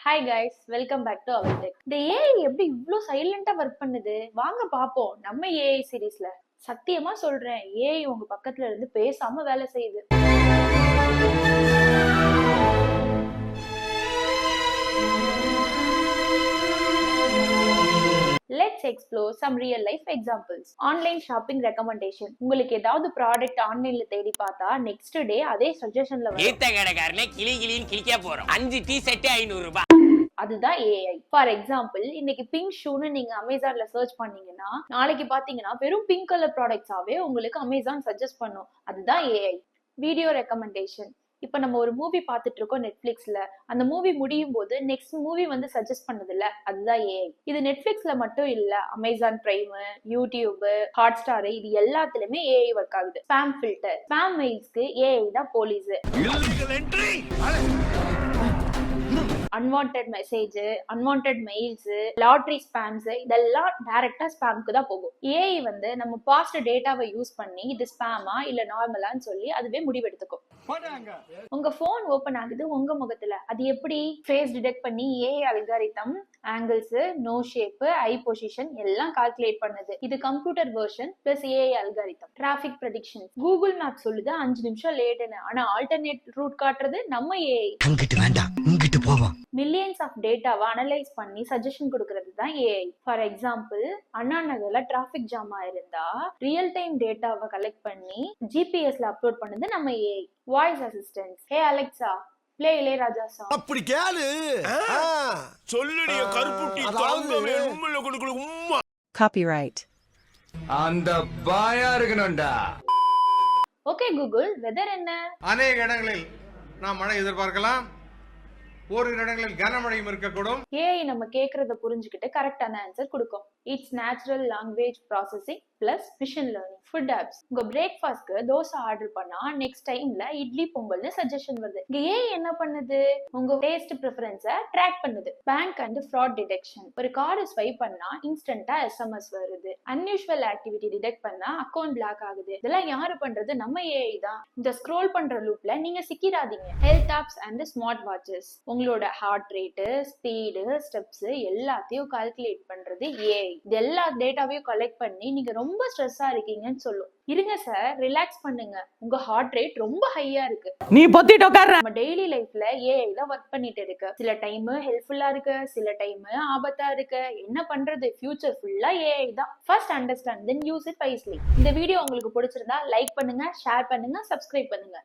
Hi guys, welcome back to our tech. இந்த AI எப்படி இவ்ளோ சைலண்டா ஒர்க் பண்ணுது? வாங்க பாப்போம் நம்ம ஏஐ சீரீஸ்ல. சத்தியமா சொல்றேன், ஏஐ உங்க பக்கத்துல இருந்து பேசாம வேலை செய்யுது. Let's explore some real life examples. Online shopping recommendation. உங்களுக்கு ஏதாவது ப்ராடக்ட் ஆன்லைன்ல தேடி பார்த்தா நெக்ஸ்ட் டே அதே சஜஷன்ல வரும். ஏத்த கடைக்காரனே கிளின்னு கிளிக்க போறோம். 5 டீ செட் 500 ரூபாய். அதுதான் ஏஐ. ஃபார் எக்ஸாம்பிள், இன்னைக்கு பிங்க் ஷூன்னு நீங்க அமேசான்ல சர்ச் பண்ணீங்கன்னா நாளைக்கு பாத்தீங்கன்னா வெறும் பிங்க் கலர் ப்ராடக்ட்ஸாவே உங்களுக்கு அமேசான் சஜஸ்ட் பண்ணும். அதுதான் ஏஐ. Video recommendation. இப்ப நம்ம ஒரு மூவி பாத்துட்டு இருக்கோம் நெட்ஃபிளிக்ஸ்ல. அந்த மூவி முடியும் போது நெக்ஸ்ட் மூவி வந்து சஜஸ்ட் பண்ணது இல்ல, அதுதான் ஏஐ. இது நெட்ஃபிளிக்ஸ்ல மட்டும் இல்ல, Amazon prime, YouTube, hot star, இது எல்லாத்துலயுமே ஏஐ ஒர்க் ஆகுது. ஸ்பாம் ஃபில்டர், ஸ்பாம் மெயில்ஸ்க்கு ஏஐ தான் police. Unwanted message, unwanted mails, lottery sperms, இதெல்லாம் டைரக்டா ஸ்பாம்க்கு தான் போகும். ஏஐ வந்து நம்ம பாஸ்ட் டேட்டாவை யூஸ் பண்ணி இது ஸ்பாமா இல்ல நார்மலான்னு சொல்லி அதுவே முடிவெடுத்துக்கும். உங்க போன் ஓபன் ஆகுது உங்க முகத்துல, அது எப்படி? ஃபேஸ் டிடெக்ட் பண்ணி AI algorithm angles, nose shape, eye position எல்லாம் கால்குலேட் பண்ணுது. இது computer version plus AI algorithm. Traffic prediction. Google map சொல்லுது 5 நிமிஷம் லேட்னு, ஆனா ஆல்டர்னேட் ரூட் காட்டுறது நம்ம ஏஐ. அங்கிட்டு வேண்டாம், இங்கிட்டு போவோம். மில்லியன்ஸ் ஆஃப் டேட்டாவை அனலைஸ் பண்ணி சஜஷன் கொடுக்கறது தான் ஏஐ. ஃபார் எக்ஸாம்பிள், அண்ணா நகர்ல டிராபிக் ஜாம் ஆயிருந்தா ரியல் டைம் டேட்டாவை கலெக்ட் பண்ணி ஜிபிஎஸ்ல அப்லோட் பண்ணது நம்ம AI. Voice assistance. Hey Alexa, play Ilaiyaraaja song. அப்படி கேளு. சொல்லுடிய கருப்புட்டி தாங்கவே உம்முல கொடுக்குற உம்மா. Copyright. அந்த பாயா இருக்கணும்டா. ஓகே கூகுள், வெதர் என்ன? அநேக இடங்களில் நாம் மழை எதிர்பார்க்கலாம். ஓரிரு இடங்களில் கனமழையும் இருக்கக்கூடும். ஏஐ நம்ம கேக்குறத புரிஞ்சுக்கிட்டு கரெக்டான ஆன்சர் கொடுக்கும். It's natural language processing plus machine learning. Food apps. உங்க பிரேக்ஃபாஸ்ட்க்கு தோசை ஆர்டர் பண்ணா நெக்ஸ்ட் டைம்ல இட்லி பொங்கல்னு சஜஷன் வருது. இங்க ஏஐ என்ன பண்ணுது? உங்க டேஸ்ட் ப்ரிஃபரன்ஸை ட்ராக் பண்ணுது. Bank and fraud detection. ஒரு கார்டு ஸ்வைப் பண்ணா இன்ஸ்டன்டா எஸ்எம்எஸ் வருது. அன்யூஷுவல் ஆக்டிவிட்டி டிடெக்ட் பண்ணா அக்கௌண்ட் பிளாக் ஆகுது. இதெல்லாம் யாரு பண்றது? நம்ம ஏஐ தான். இந்த ஸ்க்ரோல் பண்ற லூப்ல நீங்க சிக்கிராதீங்க. Health apps and smart watches. உங்களோட ஹார்ட் ரேட்டு, ஸ்பீடு, ஸ்டெப்ஸ் எல்லாத்தையும் கால்குலேட் பண்றது ஏஐ. இது எல்லா டேட்டாவையும் கலெக்ட் பண்ணி நீங்க ரொம்ப ஸ்ட்ரெஸ்ஸா இருக்கீங்கன்னு சொல்லும். இருங்க சார், ரிலாக்ஸ் பண்ணுங்க, உங்க ஹார்ட் ரேட் ரொம்ப ஹையா இருக்கு. நீ பொத்திட்டு உட்கார்ற. நம்ம டெய்லி லைஃப்ல ஏஐ தான் ஒர்க் பண்ணிட்டு இருக்கு. சில டைம் ஹெல்ப்ஃபுல்லா இருக்கு, சில டைம் ஆபத்தா இருக்கு. என்ன பண்றது? ஃபியூச்சர் ஃபுல்லா ஏஐ தான். First understand, then use it wisely. இந்த வீடியோ உங்களுக்கு பிடிச்சிருந்தா லைக் பண்ணுங்க, ஷேர் பண்ணுங்க, சப்ஸ்கிரைப் பண்ணுங்க.